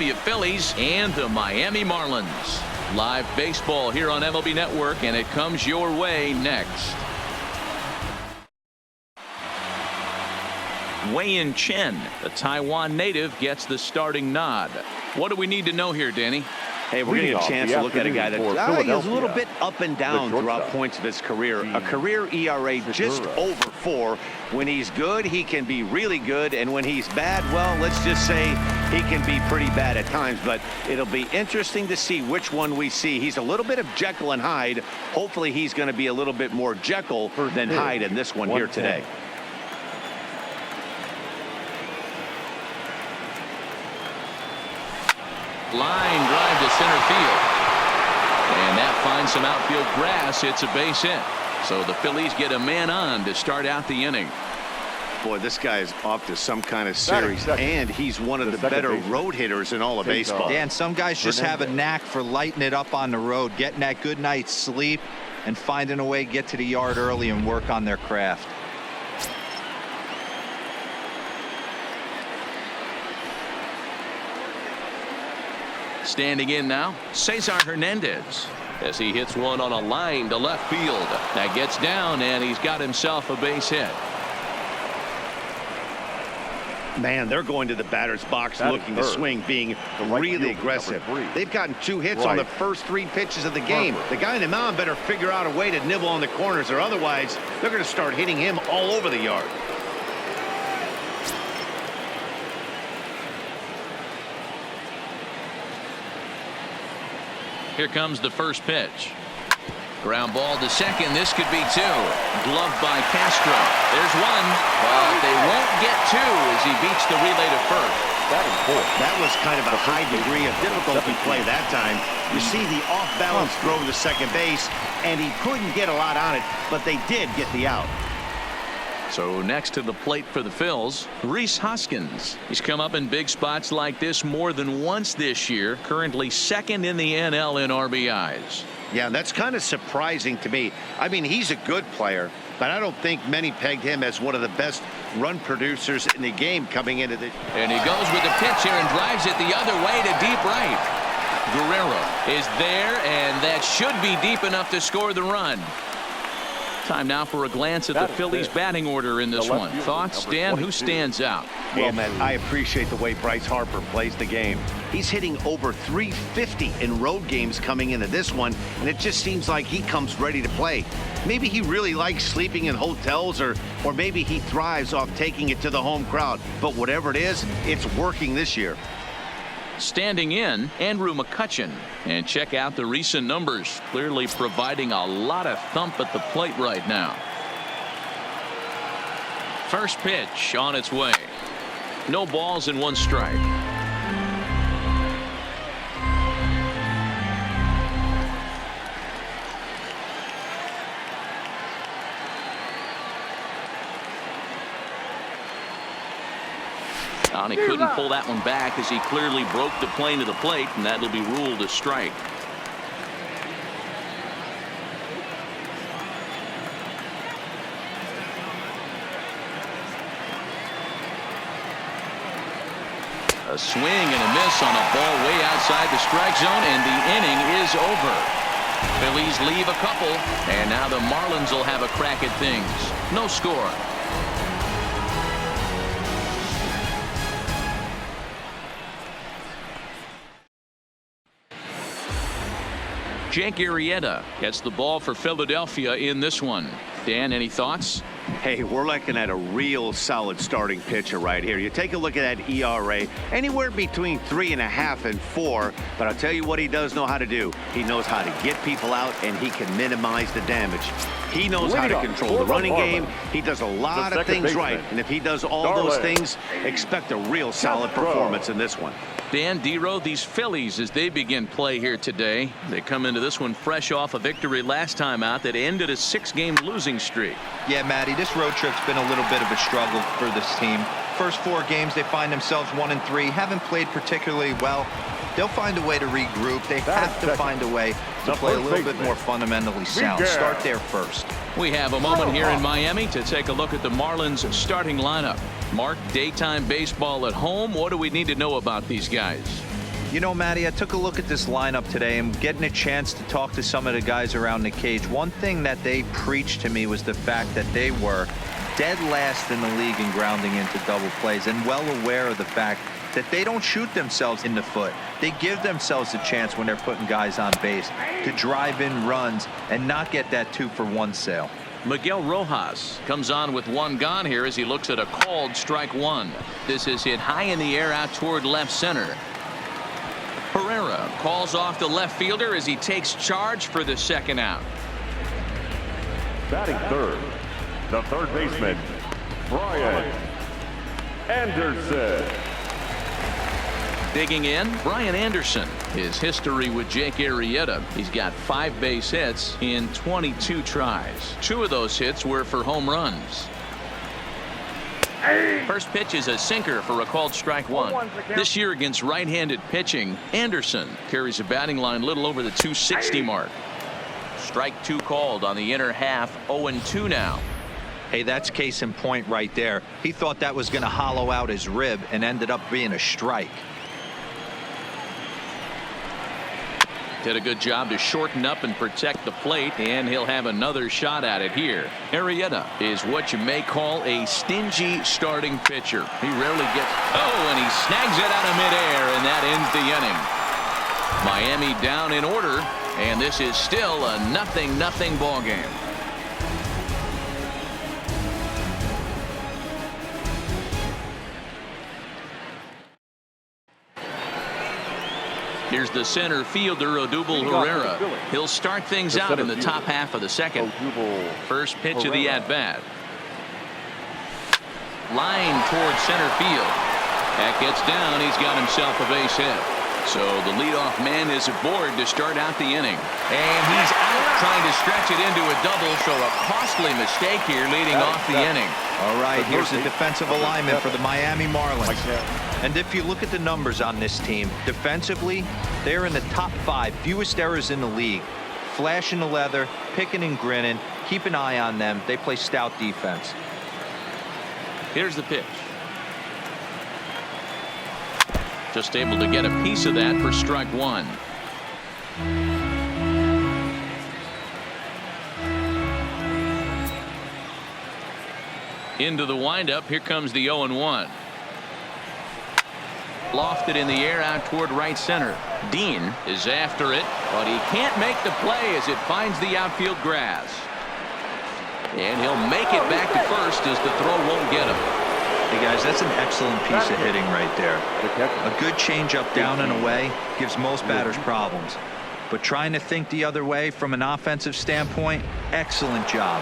Philadelphia Phillies and the Miami Marlins. Live baseball here on MLB Network, and it comes your way next. Wei-Yin Chen, the Taiwan native, gets the starting nod. What do we need to know here, Danny? Hey, we're getting a chance to look at a guy that is a little bit up and down throughout points of his career. A career ERA just over 4. When he's good, he can be really good. And when he's bad, well, let's just say he can be pretty bad at times. But it'll be interesting to see which one we see. He's a little bit of Jekyll and Hyde. Hopefully he's going to be a little bit more Jekyll than Hyde in this one here today. Line drive to center field. And that finds some outfield grass. It's a base hit. So the Phillies get a man on to start out the inning. Boy, this guy is off to some kind of series, and he's one of the better road hitters in all of baseball. Dan, some guys just have a knack for lighting it up on the road, getting that good night's sleep, and finding a way to get to the yard early and work on their craft. Standing in now, Cesar Hernandez, as he hits one on a line to left field. That gets down, and he's got himself a base hit. Man, they're going to the batter's box looking to swing, being really aggressive. They've gotten 2 hits on the first 3 pitches of the game. The guy in the mound better figure out a way to nibble on the corners, or otherwise they're going to start hitting him all over the yard. Here comes the first pitch. Ground ball to second. This could be 2. Gloved by Castro. There's 1. But they won't get 2 as he beats the relay to first. That was kind of a high degree of difficulty play that time. You see the off-balance throw to second base, and he couldn't get a lot on it, but they did get the out. So next to the plate for the Phils, Rhys Hoskins. He's come up in big spots like this more than once this year, currently 2nd in the NL in RBIs. Yeah, that's kind of surprising to me. I mean, he's a good player, but I don't think many pegged him as one of the best run producers in the game coming into the... And he goes with the pitch here and drives it the other way to deep right. Guerrero is there, and that should be deep enough to score the run. Time now for a glance at the Phillies batting order in this one. Thoughts, Dan? Who stands out? Well, man, I appreciate the way Bryce Harper plays the game. He's hitting over 350 in road games coming into this one, and it just seems like he comes ready to play. Maybe he really likes sleeping in hotels, or maybe he thrives off taking it to the home crowd. But whatever it is, it's working this year. Standing in, Andrew McCutchen. And check out the recent numbers. Clearly providing a lot of thump at the plate right now. First pitch on its way. No balls and 1 strike. And he couldn't pull that one back as he clearly broke the plane of the plate, and that'll be ruled a strike. A swing and a miss on a ball way outside the strike zone, and the inning is over. Phillies leave a couple, and now the Marlins will have a crack at things. No score. Jake Arrieta gets the ball for Philadelphia in this one. Dan, any thoughts? Hey, we're looking at a real solid starting pitcher right here. You take a look at that ERA, anywhere between 3.5 and 4. But I'll tell you what he does know how to do. He knows how to get people out, and he can minimize the damage. He knows how to control the running game. He does a lot of things right. And if he does all those things, expect a real solid performance in this one. Dan, D-Row, these Phillies, as they begin play here today, they come into this one fresh off a victory last time out that ended a 6-game losing streak. Yeah, Matty, this road trip's been a little bit of a struggle for this team. First 4 games, they find themselves 1-3, haven't played particularly well. They'll find a way to regroup. They have to find a way to play a little bit more fundamentally sound. Start there first. We have a moment here in Miami to take a look at the Marlins starting lineup. Mark, daytime baseball at home. What do we need to know about these guys? You know, Matty, I took a look at this lineup today and getting a chance to talk to some of the guys around the cage. One thing that they preached to me was the fact that they were dead last in the league in grounding into double plays, and well aware of the fact that they don't shoot themselves in the foot. They give themselves a chance when they're putting guys on base to drive in runs and not get that 2-for-1 sale. Miguel Rojas comes on with one gone here as he looks at a called strike one. This is hit high in the air out toward left center. Herrera calls off the left fielder as he takes charge for the second out. Batting third, the third baseman, Brian Anderson. Digging in, Brian Anderson. His history with Jake Arrieta. He's got 5 base hits in 22 tries. 2 of those hits were for home runs. First pitch is a sinker for a called strike one. This year against right-handed pitching, Anderson carries a batting line little over the 260 mark. Strike 2 called on the inner half. 0-2 now. Hey, that's case in point right there. He thought that was going to hollow out his rib and ended up being a strike. Did a good job to shorten up and protect the plate, and he'll have another shot at it here. Arrieta is what you may call a stingy starting pitcher. He rarely gets... Oh, and he snags it out of midair, and that ends the inning. Miami down in order, and this is still a 0-0 ball game. Here's the center fielder, Odubel Herrera. He'll start things out in the top half of the second. First pitch of the at-bat. Line towards center field. That gets down. He's got himself a base hit. So the leadoff man is aboard to start out the inning. And he's out trying to stretch it into a double, so a costly mistake here leading off the inning. All right, here's the defensive alignment for the Miami Marlins. And if you look at the numbers on this team, defensively, they're in the top 5, fewest errors in the league. Flashing the leather, picking and grinning, keep an eye on them. They play stout defense. Here's the pitch. Just able to get a piece of that for strike one. Into the windup. Here comes the 0-1. Lofted in the air out toward right center. Dean is after it, but he can't make the play as it finds the outfield grass. And he'll make it back to first as the throw won't get him. Hey guys, that's an excellent piece of hitting right there. A good changeup down and away gives most batters problems. But trying to think the other way from an offensive standpoint, excellent job.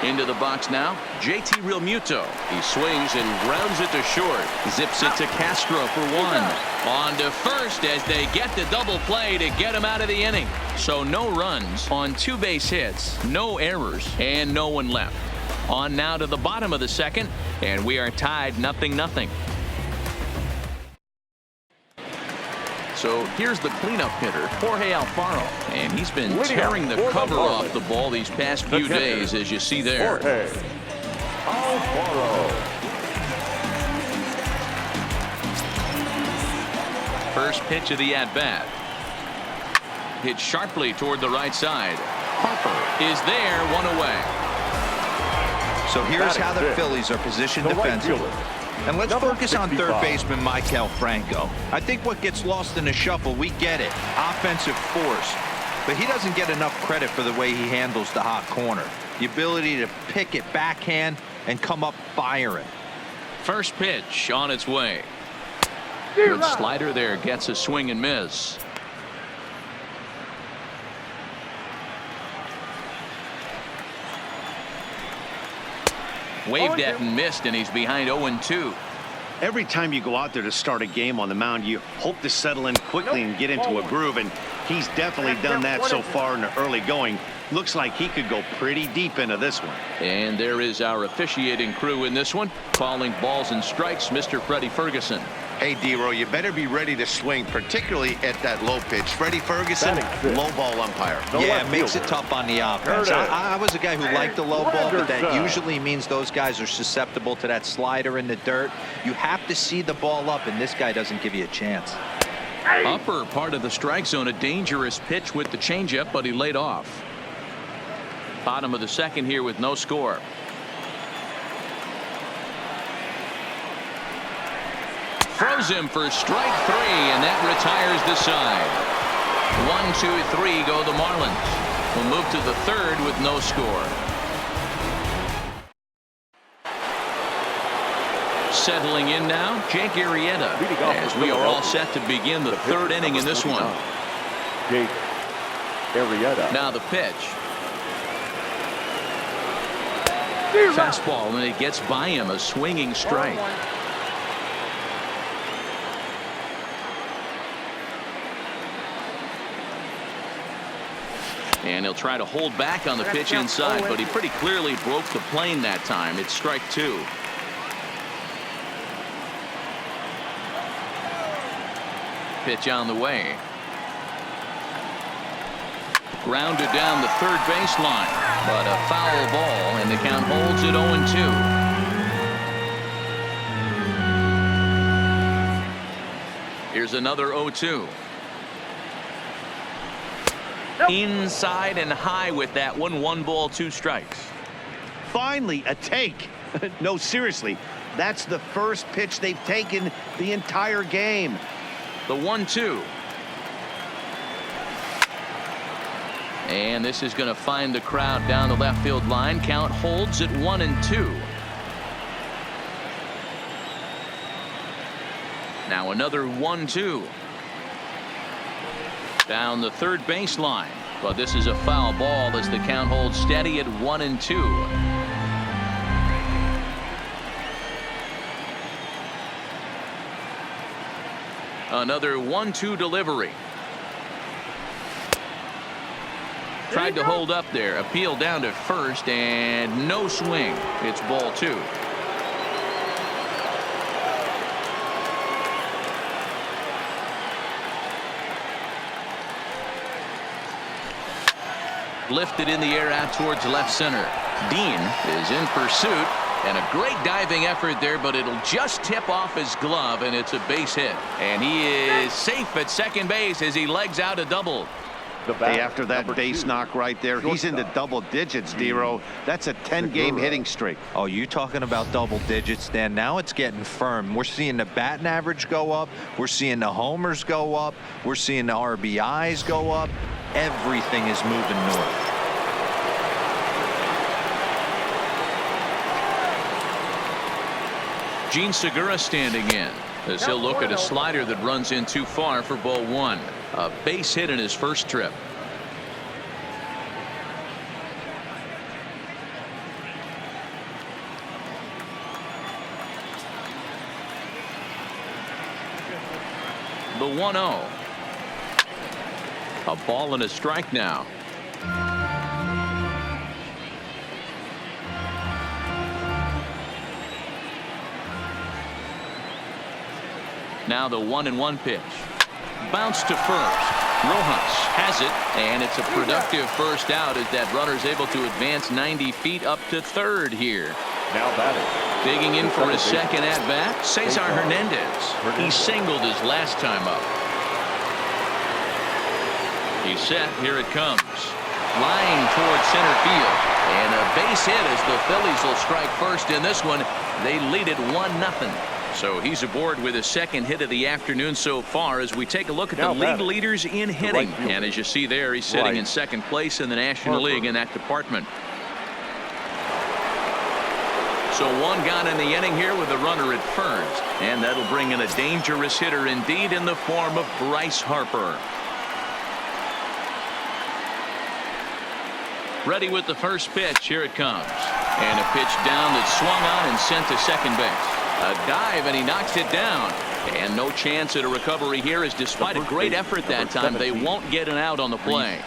Into the box now, JT Realmuto. He swings and grounds it to short. Zips it to Castro for one. On to first as they get the double play to get him out of the inning. So no runs on 2 base hits, no errors, and no one left. On now to the bottom of the second, and we are tied 0-0. So here's the cleanup hitter, Jorge Alfaro, and he's been tearing the cover off the ball these past few days, as you see there. Jorge Alfaro. First pitch of the at-bat. Hit sharply toward the right side. Harper is there, 1 away. So here's how the Phillies are positioned defensively. And let's focus on third baseman Maikel Franco. I think what gets lost in the shuffle, we get it, offensive force. But he doesn't get enough credit for the way he handles the hot corner. The ability to pick it backhand and come up firing. First pitch on its way. Good slider there, gets a swing and miss. Waved at and missed, and he's behind 0-2. Every time you go out there to start a game on the mound, you hope to settle in quickly and get into a groove, and he's definitely done that so far in the early going. Looks like he could go pretty deep into this one. And there is our officiating crew in this one, calling balls and strikes, Mr. Freddie Ferguson. Hey, D-Row, you better be ready to swing, particularly at that low pitch. Freddie Ferguson, low ball umpire. Yeah, it makes it tough on the offense. I was a guy who liked the low ball, but that usually means those guys are susceptible to that slider in the dirt. You have to see the ball up, and this guy doesn't give you a chance. Upper part of the strike zone, a dangerous pitch with the changeup, but he laid off. Bottom of the second here with no score. Throws him for strike 3, and that retires the side. 1, 2, 3 go the Marlins. We'll move to the third with no score. Settling in now, Jake Arrieta, as we are all set to begin the third inning in this one. Jake Arrieta. Now the pitch. Fastball, and it gets by him, a swinging strike. And he'll try to hold back on the pitch inside, but he pretty clearly broke the plane that time. It's strike 2. Pitch on the way. Grounded down the third baseline, but a foul ball, and the count holds it 0-2. Here's another 0-2. Inside and high with that one. 1 ball, 2 strikes. Finally, a take. No, seriously, that's the first pitch they've taken the entire game. The 1-2. And this is going to find the crowd down the left field line. Count holds at 1-2. Now another 1-2. Down the third baseline. But this is a foul ball as the count holds steady at 1-2. Another 1-2 delivery. Tried to hold up there. Appeal down to first, and no swing. It's ball 2. Lifted in the air out towards left center. Dean is in pursuit, and a great diving effort there, but it'll just tip off his glove, and it's a base hit. And he is safe at second base as he legs out a double. Hey, after that base knock right there, he's into double digits, D-Row. That's a 10-game hitting streak. Oh, you talking about double digits, Dan? Now it's getting firm. We're seeing the batting average go up. We're seeing the homers go up. We're seeing the RBIs go up. Everything is moving north. Gene Segura standing in as he'll look at a slider that runs in too far for ball 1. A base hit in his first trip. The 1-0. A ball and a strike now. Now the 1-1 pitch. Bounce to first. Rojas has it, and it's a productive first out as that runner's able to advance 90 feet up to third here. Now batting. Digging in for his second at-bat, Cesar Hernandez. He singled his last time up. He's set. Here it comes. Flying towards center field. And a base hit as the Phillies will strike first in this one. They lead it 1-0. So he's aboard with his second hit of the afternoon so far as we take a look at the league leaders in hitting. And as you see there, he's sitting in second place in the National League in that department. So one gone in the inning here with a runner at first. And that'll bring in a dangerous hitter indeed in the form of Bryce Harper. Ready with the first pitch. Here it comes. And a pitch down that swung on and sent to second base. A dive, and he knocks it down. And no chance at a recovery here, as despite a great effort that time, they won't get an out on the play.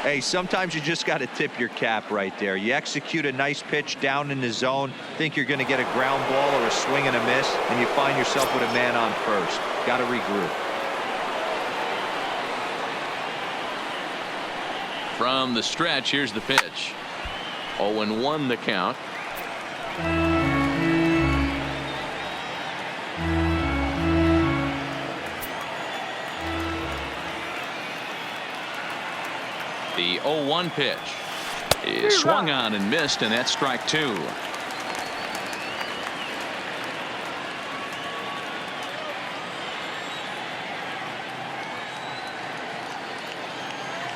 Hey, sometimes you just got to tip your cap right there. You execute a nice pitch down in the zone, think you're going to get a ground ball or a swing and a miss, and you find yourself with a man on first. Got to regroup. From the stretch, here's the pitch. 0-1 the count. The 0-1 pitch is swung on and missed, and that's strike two.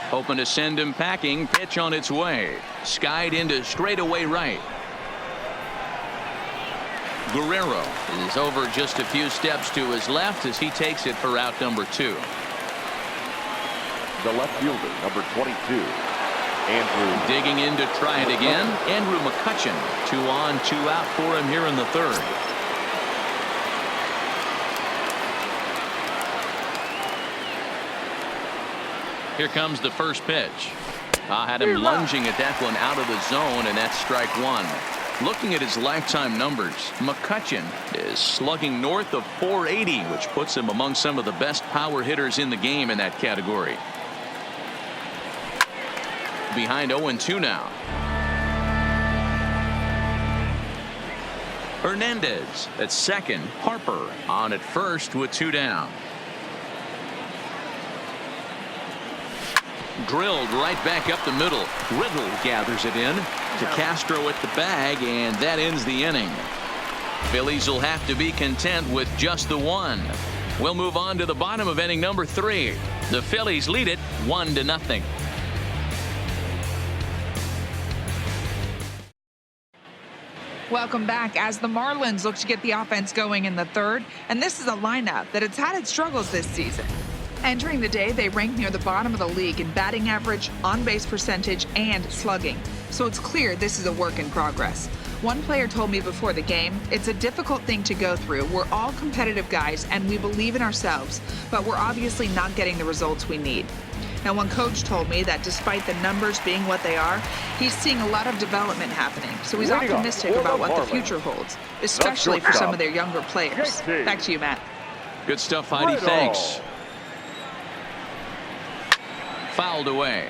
Hoping to send him packing. Pitch on its way. Skied into straightaway right. Guerrero is over just a few steps to his left as he takes it for out number 2. The left fielder, number 22, Andrew. Digging in to try it again. Andrew McCutchen. 2 on, 2 out for him here in the third. Here comes the first pitch. I had him lunging at that one out of the zone, and that's strike one. Looking at his lifetime numbers, McCutchen is slugging north of .480, which puts him among some of the best power hitters in the game in that category. Behind 0-2 now. Hernandez at second. Harper on at first with 2 down. Drilled right back up the middle. Riddle gathers it in to Castro at the bag, and that ends the inning. Phillies will have to be content with just the one. We'll move on to the bottom of inning number 3. The Phillies lead it 1-0. Welcome back as the Marlins look to get the offense going in the third, and this is a lineup that has had its struggles this season. Entering the day, they rank near the bottom of the league in batting average, on-base percentage, and slugging. So it's clear this is a work in progress. One player told me before the game, it's a difficult thing to go through. We're all competitive guys, and we believe in ourselves, but we're obviously not getting the results we need. Now, one coach told me that despite the numbers being what they are, he's seeing a lot of development happening. So he's optimistic about what the future holds, especially for some of their younger players. Back to you, Matt. Good stuff, Heidi. Thanks. Fouled away.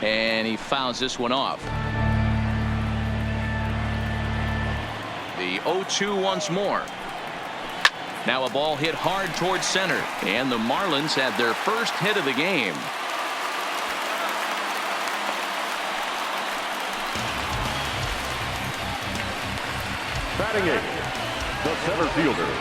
And he fouls this one off. The 0-2 once more. Now a ball hit hard towards center, and the Marlins had their first hit of the game. Batting in, the center fielder,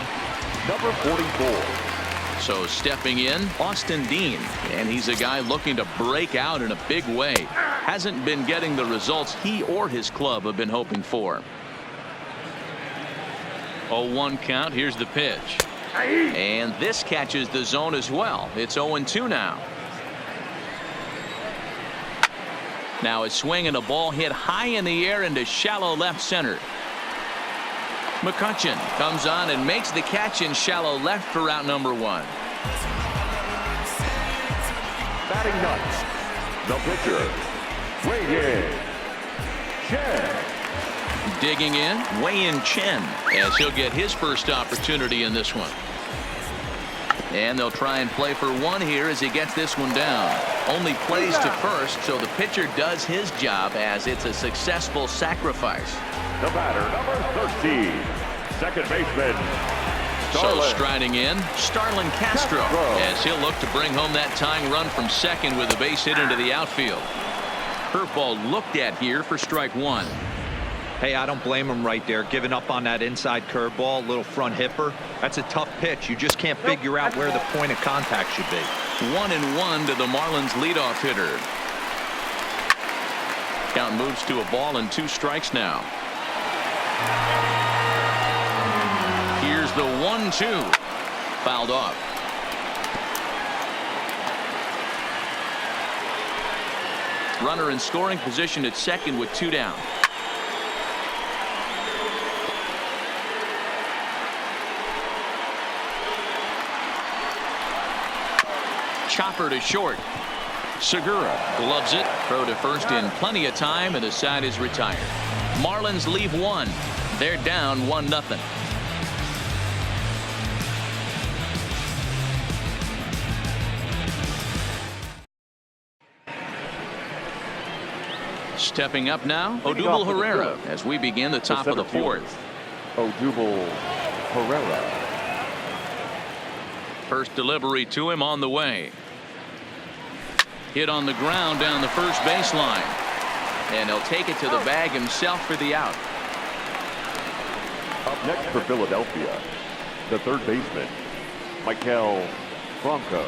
number 44. So stepping in, Austin Dean, and he's a guy looking to break out in a big way. Hasn't been getting the results he or his club have been hoping for. 0-1 count. Here's the pitch. And this catches the zone as well. It's 0-2 now. Now a swing and a ball hit high in the air into shallow left center. McCutchen comes on and makes the catch in shallow left for out number 1. Batting ninth, the pitcher, Wei-Yin Chen. Digging in, Wei-Yin Chen, as he'll get his first opportunity in this one. And they'll try and play for 1 here as he gets this one down. Only plays to first, so the pitcher does his job as it's a successful sacrifice. The batter, number 13, second baseman, So striding in, Starlin Castro, as he'll look to bring home that tying run from second with a base hit into the outfield. Curveball looked at here for strike 1. Hey, I don't blame him right there, giving up on that inside curveball, little front hipper. That's a tough pitch. You just can't figure out where the point of contact should be. 1-1 to the Marlins leadoff hitter. Count moves to a ball and 2 strikes now. Here's the 1-2. Fouled off. Runner in scoring position at second with 2 down. chopper to short. Segura gloves it. Throw to first in plenty of time, and the side is retired. Marlins leave one. They're down 1-0. Stepping up now, Odubel Herrera as we begin the top of the fourth. Odubel Herrera. First delivery to him on the way. Hit on the ground down the first baseline. And he'll take it to the bag himself for the out. Up next for Philadelphia, the third baseman, Maikel Franco.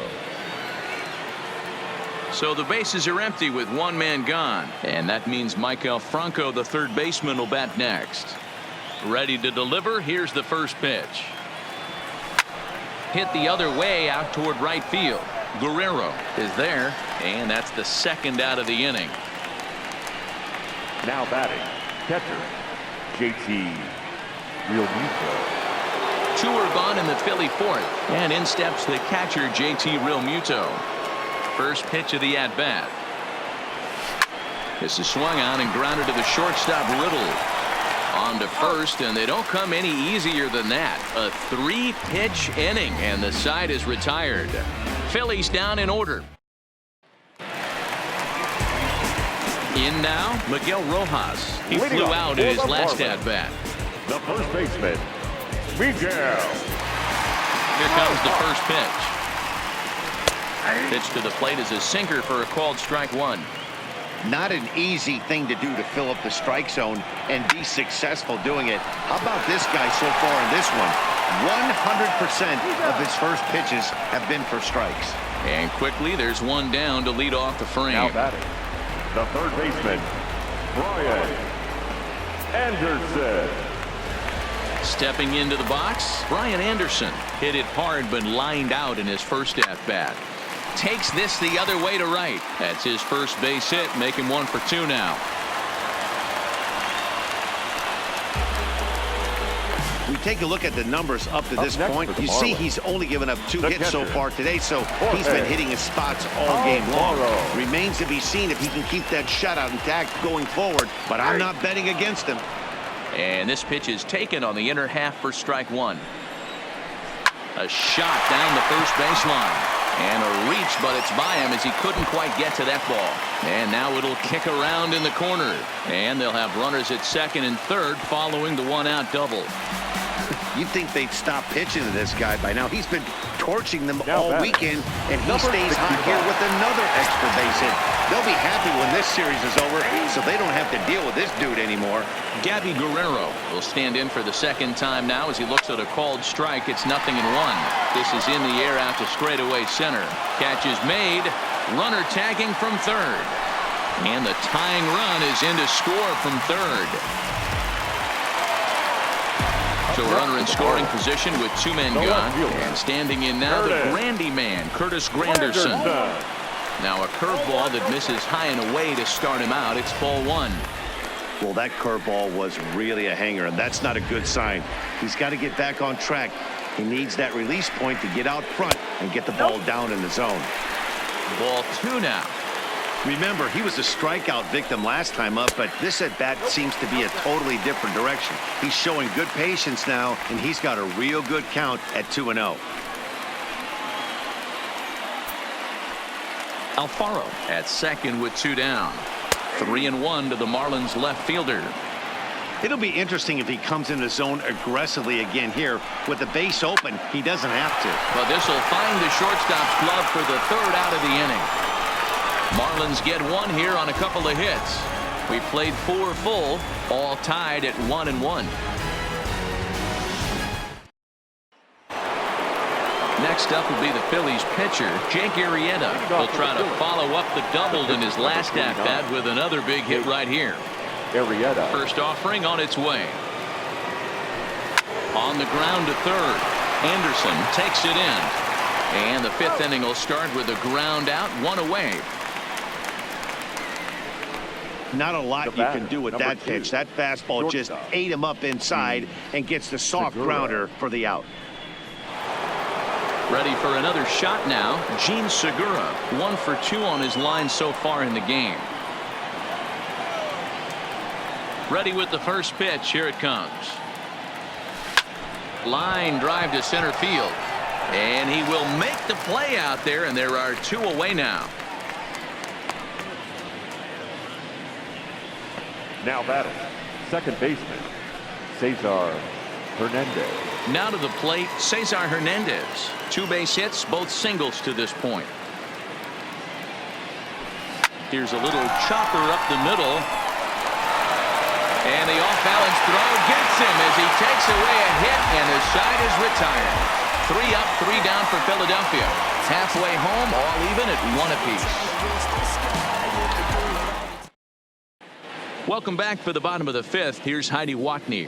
So the bases are empty with one man gone. And that means Maikel Franco, the third baseman, will bat next. Ready to deliver. Here's the first pitch. Hit the other way out toward right field. Guerrero is there, and that's the second out of the inning. Now batting, catcher, JT Realmuto. 2 are gone in the Philly fourth, and in steps the catcher JT Realmuto. First pitch of the at-bat. This is swung on and grounded to the shortstop Riddle. On to first, and they don't come any easier than that. A 3-pitch inning, and the side is retired. Phillies down in order. In now, Miguel Rojas. He flew out in his last at-bat. The first baseman, Miguel. Here comes the first pitch. Pitch to the plate is a sinker for a called strike one. Not an easy thing to do to fill up the strike zone and be successful doing it. How about this guy so far in this one? 100% of his first pitches have been for strikes. And quickly there's one down to lead off the frame. Now batting, the third baseman, Brian Anderson. Stepping into the box, Brian Anderson hit it hard but lined out in his first at-bat. Takes this the other way to right. That's his first base hit, make him 1 for 2 now. We take a look at the numbers up to this point. You see he's only given up 2 hits so far today, so he's been hitting his spots all game long. Remains to be seen if he can keep that shutout intact going forward, but I'm not betting against him. And this pitch is taken on the inner half for strike one. A shot down the first baseline. And a reach, but it's by him as he couldn't quite get to that ball. And now it'll kick around in the corner. And they'll have runners at second and third following the 1-out double. You'd think they'd stop pitching to this guy by now. He's been torching them all weekend, and he stays hot here with another extra base hit. They'll be happy when this series is over, so they don't have to deal with this dude anymore. Gabby Guerrero will stand in for the second time now as he looks at a called strike. It's 0-1. This is in the air out to straightaway center. Catch is made. Runner tagging from third. And the tying run is in to score from third. So a runner in scoring position with 2 men gone. And standing in now, the Grandy man, Curtis Granderson. Now a curveball that misses high and away to start him out. It's ball 1. Well, that curveball was really a hanger, and that's not a good sign. He's got to get back on track. He needs that release point to get out front and get the ball down in the zone. Ball 2 now. Remember, he was a strikeout victim last time up, but this at-bat seems to be a totally different direction. He's showing good patience now, and he's got a real good count at 2-0. Alfaro at second with 2 down. 3-1 to the Marlins left fielder. It'll be interesting if he comes in the zone aggressively again here. With the base open, he doesn't have to. But this will find the shortstop's glove for the 3rd out of the inning. Marlins get 1 here on a couple of hits. We played 4 full, all tied at 1-1. Next up will be the Phillies pitcher, Jake Arrieta. He'll try to follow up the double in his last at-bat with another big hit right here. Arrieta. First offering on its way. On the ground to third. Anderson takes it in. And the 5th inning will start with a ground out, 1 away. Not a lot you can do with that pitch. That fastball just ate him up inside and gets the soft grounder for the out. Ready for another shot now. Gene Segura, 1 for 2 on his line so far in the game. Ready with the first pitch. Here it comes. Line drive to center field. And he will make the play out there, and there are 2 away now. Now batting, second baseman, Cesar Hernandez. Now to the plate, Cesar Hernandez. 2 base hits, both singles to this point. Here's a little chopper up the middle. And the off-balance throw gets him as he takes away a hit, and the side is retired. 3 up, 3 down for Philadelphia. Halfway home, all even at 1 apiece. Welcome back for the bottom of the 5th. Here's Heidi Watney.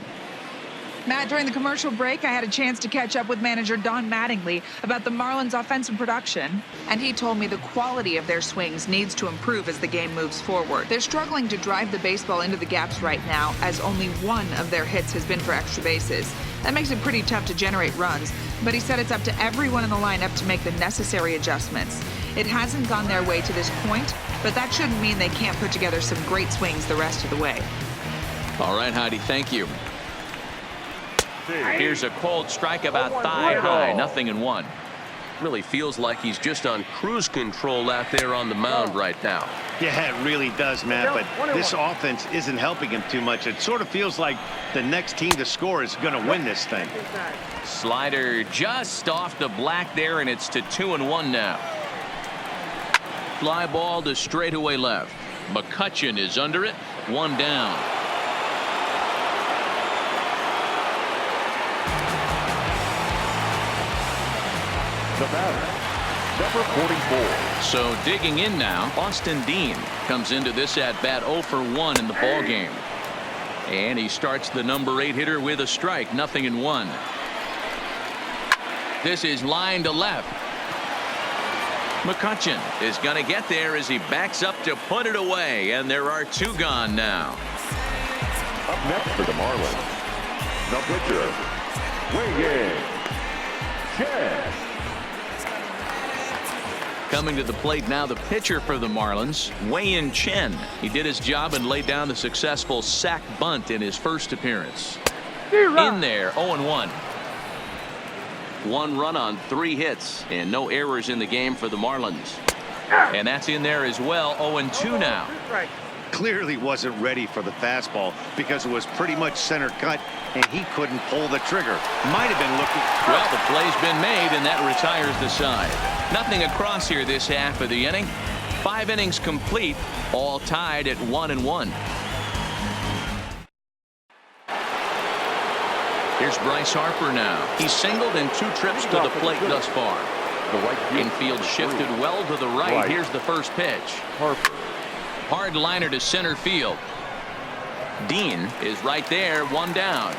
Matt, during the commercial break, I had a chance to catch up with manager Don Mattingly about the Marlins' offensive production, and he told me the quality of their swings needs to improve as the game moves forward. They're struggling to drive the baseball into the gaps right now, as only 1 of their hits has been for extra bases. That makes it pretty tough to generate runs, but he said it's up to everyone in the lineup to make the necessary adjustments. It hasn't gone their way to this point, but that shouldn't mean they can't put together some great swings the rest of the way. All right, Heidi, thank you. Here's a cold strike about thigh high, 0-1. Really feels like he's just on cruise control out there on the mound right now. Yeah, it really does, Matt, but this offense isn't helping him too much. It sort of feels like the next team to score is going to win this thing. Slider just off the black there, and it's to 2-1 now. Fly ball to straightaway left. McCutchen is under it, 1 down. The batter, number 44. So digging in now, Austin Dean comes into this at bat 0 for 1 in the ball game, and he starts the number 8 hitter with a strike, 0-1. This is line to left. McCutchen is going to get there as he backs up to put it away, and there are 2 gone now. Up next for the Marlins, the pitcher, weighing in, Coming to the plate now, the pitcher for the Marlins, Wei-Yin Chen. He did his job and laid down the successful sac bunt in his first appearance. In there, 0-1. 1 run on 3 hits, and no errors in the game for the Marlins. And that's in there as well, 0-2 now. Clearly wasn't ready for the fastball because it was pretty much center cut, and he couldn't pull the trigger. Might have been looking. Well, the play's been made, and that retires the side. Nothing across here this half of the inning. 5 innings complete, all tied at 1-1. Here's Bryce Harper now. He's singled in 2 trips to the plate thus far. Infield shifted well to the right. Here's the first pitch. Harper. Hard liner to center field. Dean is right there, 1 down.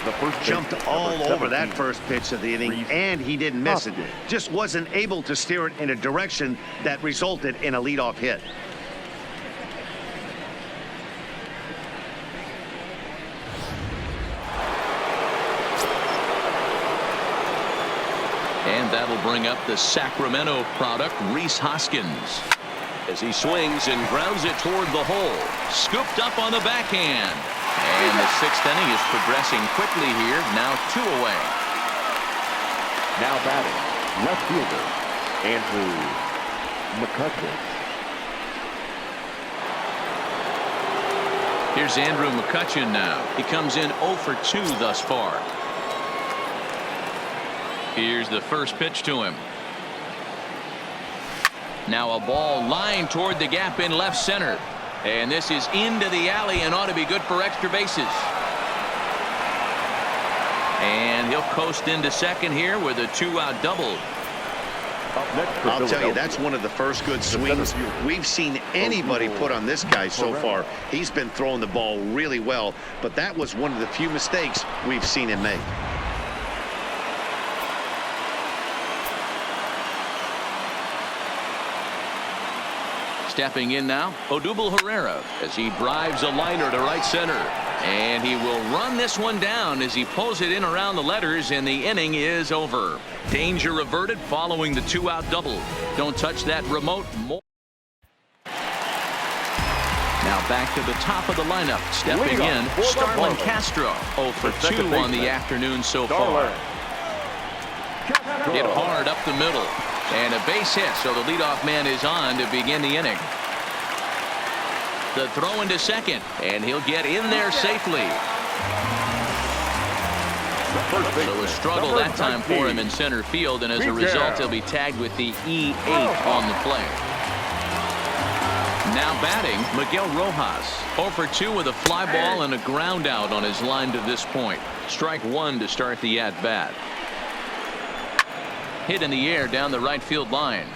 The first jumped all over that first pitch of the inning, and he didn't miss it. Just wasn't able to steer it in a direction that resulted in a leadoff hit. And that'll bring up the Sacramento product, Rhys Hoskins, as he swings and grounds it toward the hole. Scooped up on the backhand. And the 6th inning is progressing quickly here. Now 2 away. Now batting, left fielder, Andrew McCutchen. Here's Andrew McCutchen now. He comes in 0 for 2 thus far. Here's the first pitch to him. Now a ball lined toward the gap in left center. And this is into the alley and ought to be good for extra bases. And he'll coast into second here with a 2-out double. I'll tell you, that's one of the first good swings we've seen anybody put on this guy so far. He's been throwing the ball really well, but that was one of the few mistakes we've seen him make. Stepping in now, Odubel Herrera as he drives a liner to right center. And he will run this one down as he pulls it in around the letters, and the inning is over. Danger averted following the 2-out double. Don't touch that remote. Now back to the top of the lineup. Stepping in, Starlin Castro. 0 for 2 on the afternoon so far. Hit hard up the middle. And a base hit, so the leadoff man is on to begin the inning. The throw into second, and he'll get in there safely. So a struggle that time for him in center field, and as a result, he'll be tagged with the E8 on the play. Now batting, Miguel Rojas. 0 for 2 with a fly ball and a ground out on his line to this point. Strike 1 to start the at-bat. Hit in the air down the right field line.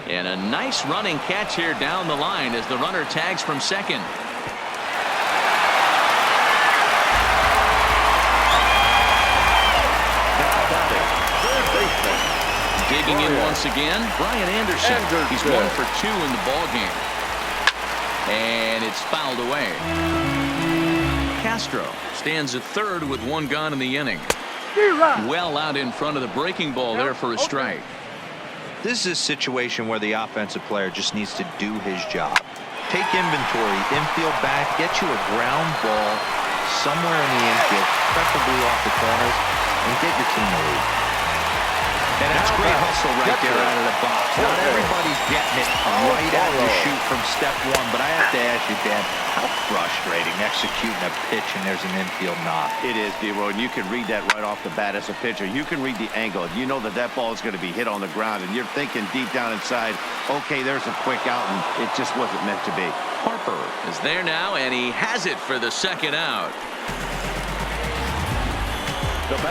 And a nice running catch here down the line as the runner tags from second. Digging in once again, Brian Anderson. He's 1 for 2 in the ball game. And it's fouled away. Castro stands at third with 1 gone in the inning. Well out in front of the breaking ball there for a strike. This is a situation where the offensive player just needs to do his job. Take inventory, infield back, get you a ground ball somewhere in the infield, preferably off the corners, and get your team a lead. And that's great hustle right there out of the box. Not everybody's getting it right out of the shoot from step 1, but I have to ask you, Dan, how frustrating executing a pitch and there's an infield knock. It is, D-Roy, and you can read that right off the bat as a pitcher. You can read the angle. You know that that ball is going to be hit on the ground, and you're thinking deep down inside, okay, there's a quick out, and it just wasn't meant to be. Harper is there now, and he has it for the second out.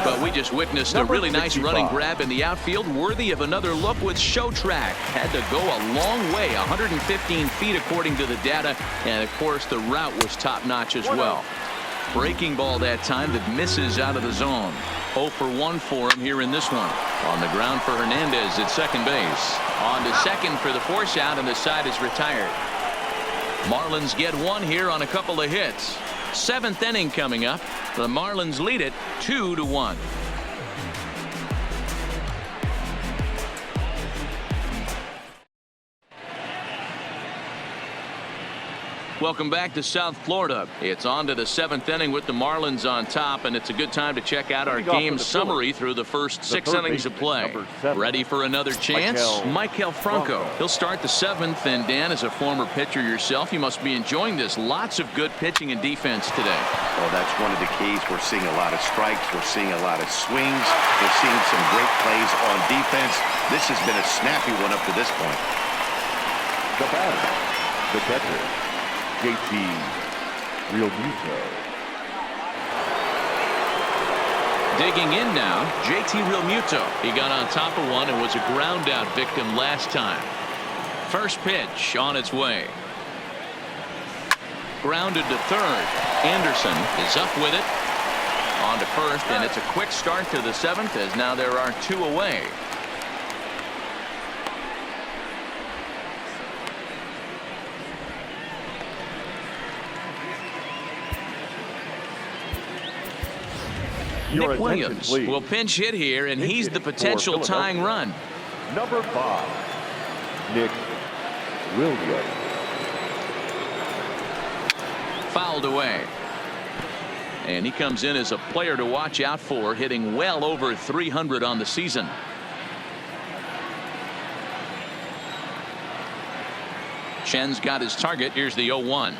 But we just witnessed a really nice running grab in the outfield, worthy of another look with Show Track. Had to go a long way, 115 feet according to the data, and of course the route was top-notch as well. Breaking ball that time that misses out of the zone. 0 for 1 for him here in this one. On the ground for Hernandez at second base. On to second for the force out, and the side is retired. Marlins get 1 here on a couple of hits. 7th inning coming up. The Marlins lead it 2-1. Welcome back to South Florida. It's on to the 7th inning with the Marlins on top, and it's a good time to check out our game summary through the first 6 innings of play. Ready for another chance? Maikel Franco. He'll start the 7th, and Dan, as a former pitcher yourself, you must be enjoying this. Lots of good pitching and defense today. Well, that's one of the keys. We're seeing a lot of strikes. We're seeing a lot of swings. We're seeing some great plays on defense. This has been a snappy one up to this point. The batter, the catcher, JT Realmuto. Digging in now, JT Realmuto. He got on top of one and was a ground out victim last time. First pitch on its way. Grounded to third. Anderson is up with it. On to first, and it's a quick start to the 7th as now there are 2 away. Nick Williams will pinch hit here, and he's the potential tying run. Number 5, Nick Williams. Fouled away. And he comes in as a player to watch out for, hitting well over 300 on the season. Chen's got his target. Here's the 0-1.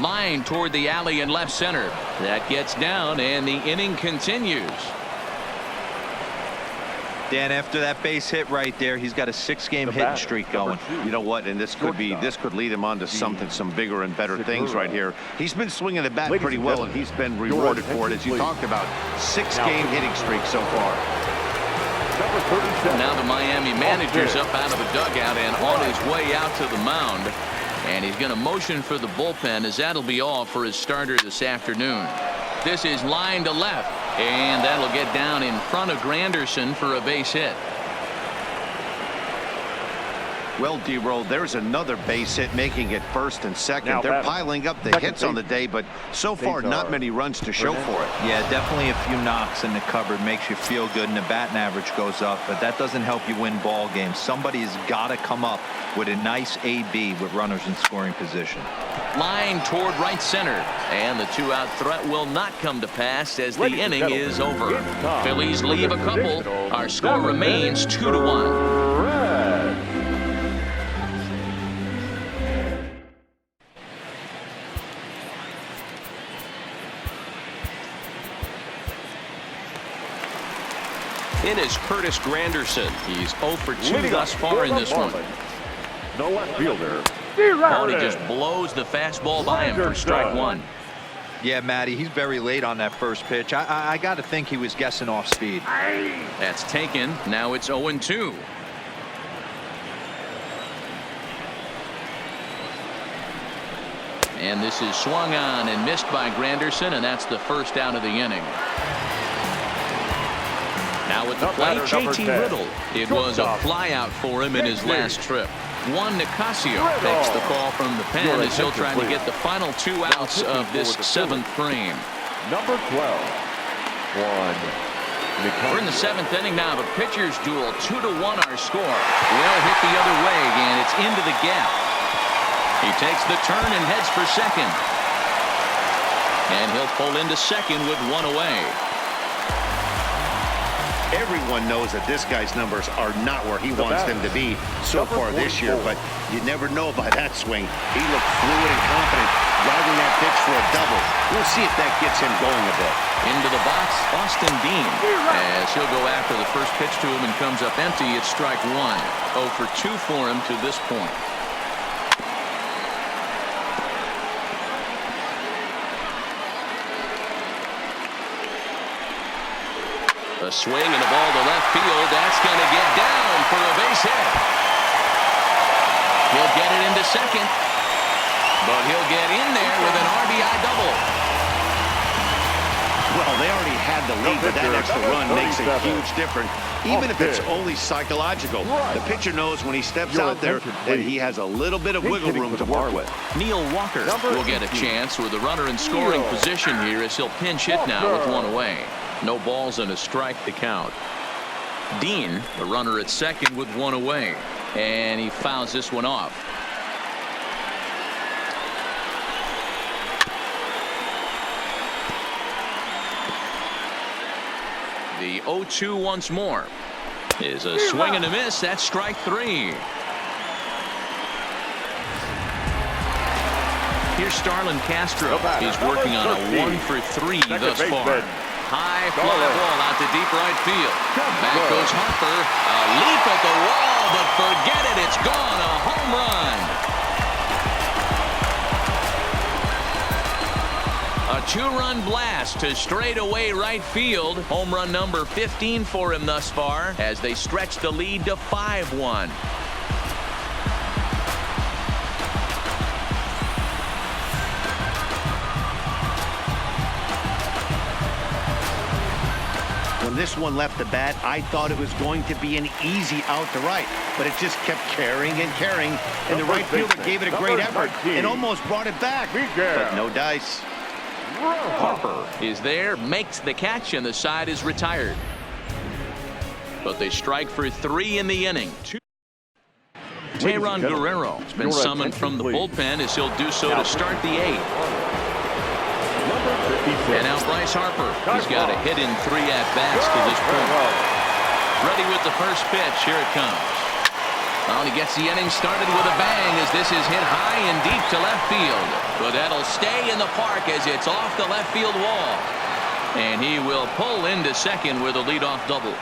Line toward the alley in left center. That gets down, and the inning continues. Dan, after that base hit right there, he's got a 6-game hitting streak going. You know what? And this could lead him on to some bigger and better things right here. He's been swinging the bat pretty well, and he's been rewarded for it, as you talked about. 6-game hitting streak so far. Now the Miami manager's up out of the dugout and on his way out to the mound. And he's going to motion for the bullpen, as that'll be all for his starter this afternoon. This is line to left, and that'll get down in front of Granderson for a base hit. Well, D-Roll, there's another base hit, making it first and second. Now They're piling up the hits on the day, but so far not many runs to show for it. Yeah, definitely a few knocks in the cupboard makes you feel good, and the batting average goes up, but that doesn't help you win ball games. Somebody has got to come up with a nice AB with runners in scoring position. Line toward right center, and the two-out threat will not come to pass as the inning is over. Phillies leave a couple. Our score remains 2-1. In is Curtis Granderson. He's 0 for 2 thus far in this one. The left fielder. Oh, he just blows the fastball by him for strike one. Yeah, Matty, he's very late on that first pitch. I got to think he was guessing off speed. That's taken. Now it's 0-2. And this is swung on and missed by Granderson, and that's the first out of the inning. Now with the plate, JT Riddle. It was a flyout for him in his last trip. Juan Nicasio takes the call from the pen as he'll try to get the final 2 outs of this 7th frame. Number 12. We're in the 7th inning now. The pitcher's duel, 2-1 our score. Well hit the other way, and it's into the gap. He takes the turn and heads for second. And he'll pull into second with 1 away. Everyone knows that this guy's numbers are not where he wants them to be so far this year, but you never know by that swing. He looked fluid and confident, driving that pitch for a double. We'll see if that gets him going a bit. Into the box, Austin Dean, as he'll go after the first pitch to him and comes up empty. It's strike one. 0 for 2 for him to this point. A swing and a ball to left field. That's going to get down for a base hit. He'll get it into second, but he'll get in there with an RBI double. Well, they already had the lead, but that extra run makes a huge difference, even if it's only psychological. The pitcher knows when he steps out there that he has a little bit of wiggle room to work with. Neil Walker will get a chance with a runner in scoring position here as he'll pinch hit now with 1 away. No balls and a strike to count. Dean, the runner at second with 1 away, and he fouls this one off. The 0-2 once more is a swing and a miss. That's strike 3. Here's Starlin Castro. He's working on a 1 for 3 thus far. High fly ball out to deep right field. Back goes Harper. A leap at the wall, but forget it. It's gone. A home run. A 2-run blast to straightaway right field. Home run number 15 for him thus far as they stretch the lead to 5-1. When this one left the bat, I thought it was going to be an easy out to right, but it just kept carrying and carrying, and the right fielder gave it a great effort and almost brought it back, but no dice. Harper is there, makes the catch, and the side is retired. But they strike for 3 in the inning. Teheran Guerrero has been summoned from the bullpen as he'll do so to start the 8th. And now Bryce Harper. He's got a hit in 3 at-bats to this point. Ready with the first pitch. Here it comes. Well, he gets the inning started with a bang as this is hit high and deep to left field. But that'll stay in the park as it's off the left field wall. And he will pull into second with a leadoff double.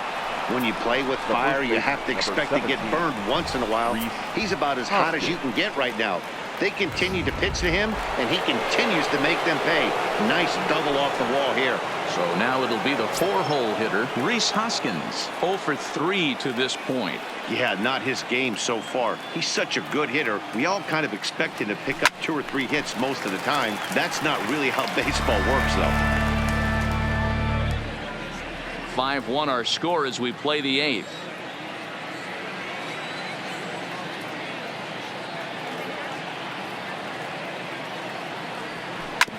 When you play with fire, you have to expect to get burned once in a while. He's about as hot as you can get right now. They continue to pitch to him, and he continues to make them pay. Nice double off the wall here. So now it'll be the 4-hole hitter, Rhys Hoskins, 0 for 3 to this point. Yeah, not his game so far. He's such a good hitter. We all kind of expect him to pick up 2 or 3 hits most of the time. That's not really how baseball works, though. 5-1 our score as we play the 8th.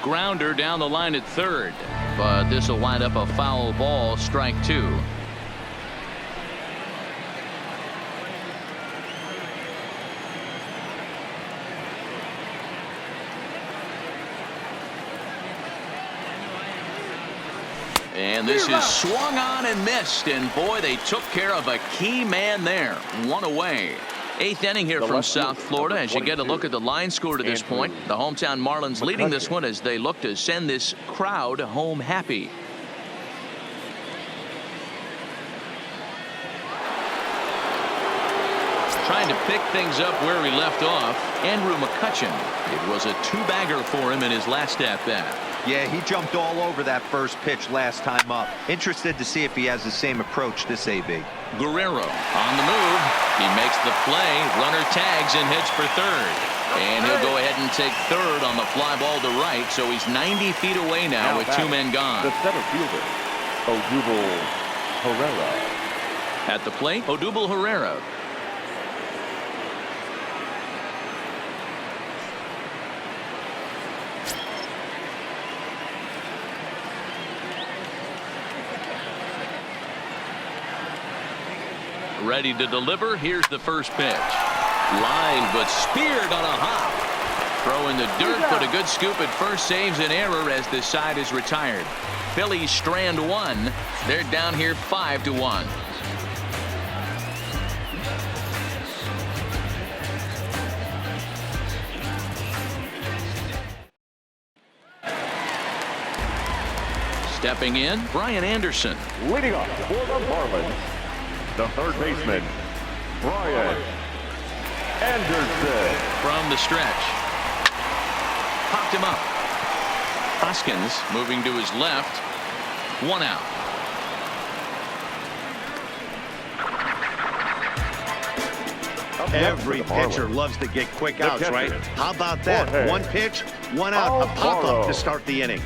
grounder down the line at third. But this will wind up a foul ball, strike two. And this is swung on and missed. And boy, they took care of a key man there. One away. Eighth inning here from South Florida as you get a look at the line score to this point. The hometown Marlins leading this one as they look to send this crowd home happy. Trying to pick things up where he left off, Andrew McCutchen. It was a two-bagger for him in his last at-bat. Yeah, he jumped all over that first pitch last time up. Interested to see if he has the same approach this AB. Guerrero on the move. He makes the play. Runner tags and hits for third. And he'll go ahead and take third on the fly ball to right. So he's 90 feet away now with two men gone. The center fielder, Odubel Herrera. At the plate, Odubel Herrera. Ready to deliver. Here's the first pitch. Line, but speared on a hop. Throw in the dirt, but a good scoop at first saves an error as this side is retired. Phillies strand one. They're down here 5-1. Stepping in, Brian Anderson. Leading off for the Marlins, the third baseman, Brian Anderson. From the stretch. Popped him up. Hoskins moving to his left. One out. Every pitcher loves to get quick outs, right? How about that? One pitch, one out, a pop-up to start the inning.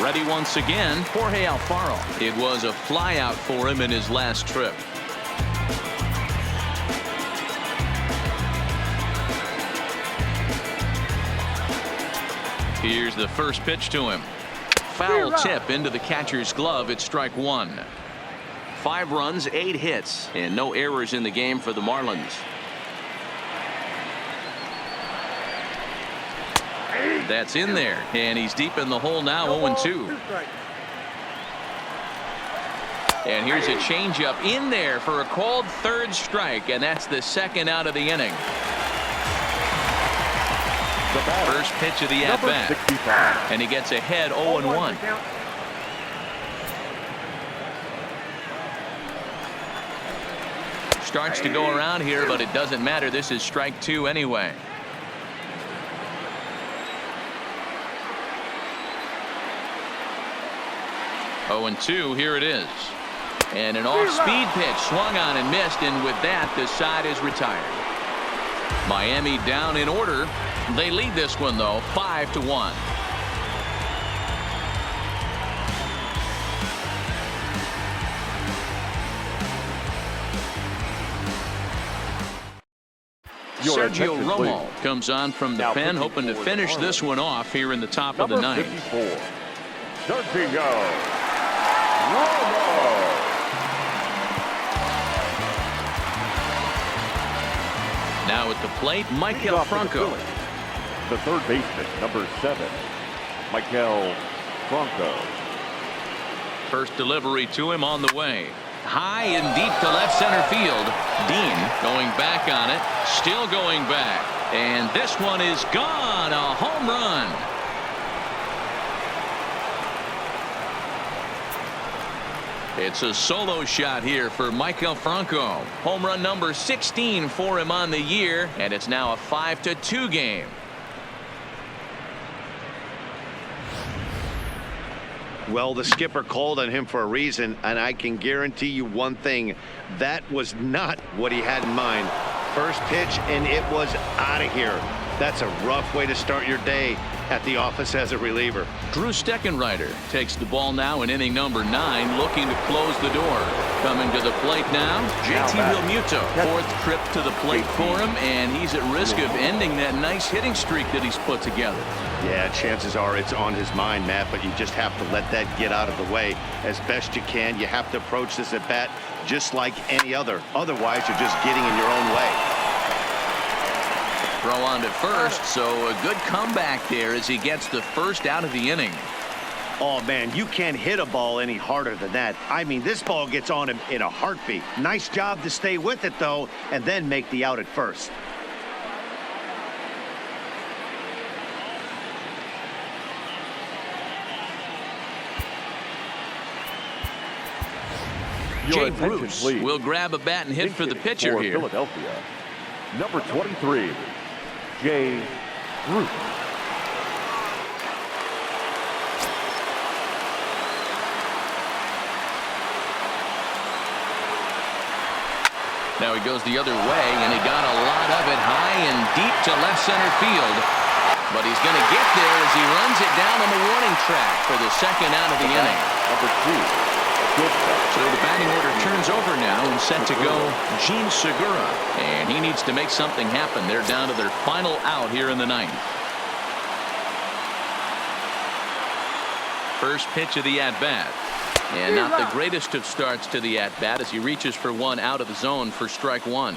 Ready once again, Jorge Alfaro. It was a flyout for him in his last trip. Here's the first pitch to him. Foul tip into the catcher's glove. It's strike one. 5 runs, 8 hits, and no errors in the game for the Marlins. That's in there, and he's deep in the hole now, 0-2. And here's a changeup in there for a called third strike, and that's the second out of the inning. First pitch of the at-bat, and he gets ahead 0-1. Starts to go around here, but it doesn't matter. This is strike 2 anyway. 0-2, here it is. And an off-speed pitch swung on and missed, and with that, the side is retired. Miami down in order. They lead this one, though, 5-1. Sergio Romo comes on from the pen, hoping to finish this one off here in the top of the ninth. Sergio Romo. Now at the plate, Maikel Franco. The third baseman, number 7, Maikel Franco. First delivery to him on the way. High and deep to left center field. Dean going back on it. Still going back. And this one is gone. A home run. It's a solo shot here for Maikel Franco. Home run number 16 for him on the year. And it's now a 5-2 game. Well, the skipper called on him for a reason, and I can guarantee you one thing. That was not what he had in mind. First pitch, and it was out of here. That's a rough way to start your day at the office as a reliever. Drew Steckenrider takes the ball now in inning number 9, looking to close the door. Coming to the plate now, JT Realmuto. 4th trip to the plate for him, and he's at risk of ending that nice hitting streak that he's put together. Yeah, chances are it's on his mind, Matt, but you just have to let that get out of the way as best you can. You have to approach this at bat just like any other. Otherwise, you're just getting in your own way. Throw on to first, so a good comeback there as he gets the first out of the inning. Oh, man, you can't hit a ball any harder than that. I mean, this ball gets on him in a heartbeat. Nice job to stay with it, though, and then make the out at first. Jay Bruce will grab a bat and hit for the pitcher here. Philadelphia, number 23, Jay Bruce. Now he goes the other way, and he got a lot of it high and deep to left center field. But he's going to get there as he runs it down on the warning track for the second out of the inning. Number 2. So the batting order turns over now and set to go Gene Segura. And he needs to make something happen. They're down to their final out here in the 9th. First pitch of the at-bat. And not the greatest of starts to the at-bat as he reaches for one out of the zone for strike 1.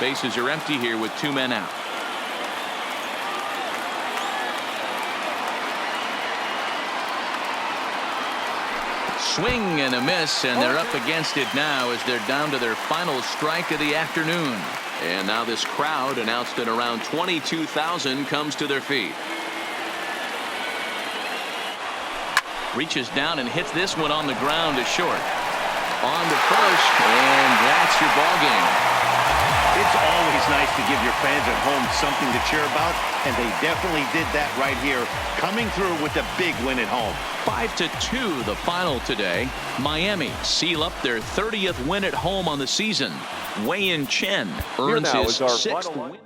Bases are empty here with 2 men out. Swing and a miss, and they're up against it now as they're down to their final strike of the afternoon. And now this crowd, announced at around 22,000, comes to their feet. Reaches down and hits this one on the ground to short. On to first, and that's your ball game. It's always nice to give your fans at home something to cheer about, and they definitely did that right here, coming through with a big win at home. 5-2 the final today. Miami seal up their 30th win at home on the season. Wei-Yin Chen earns his 6th win.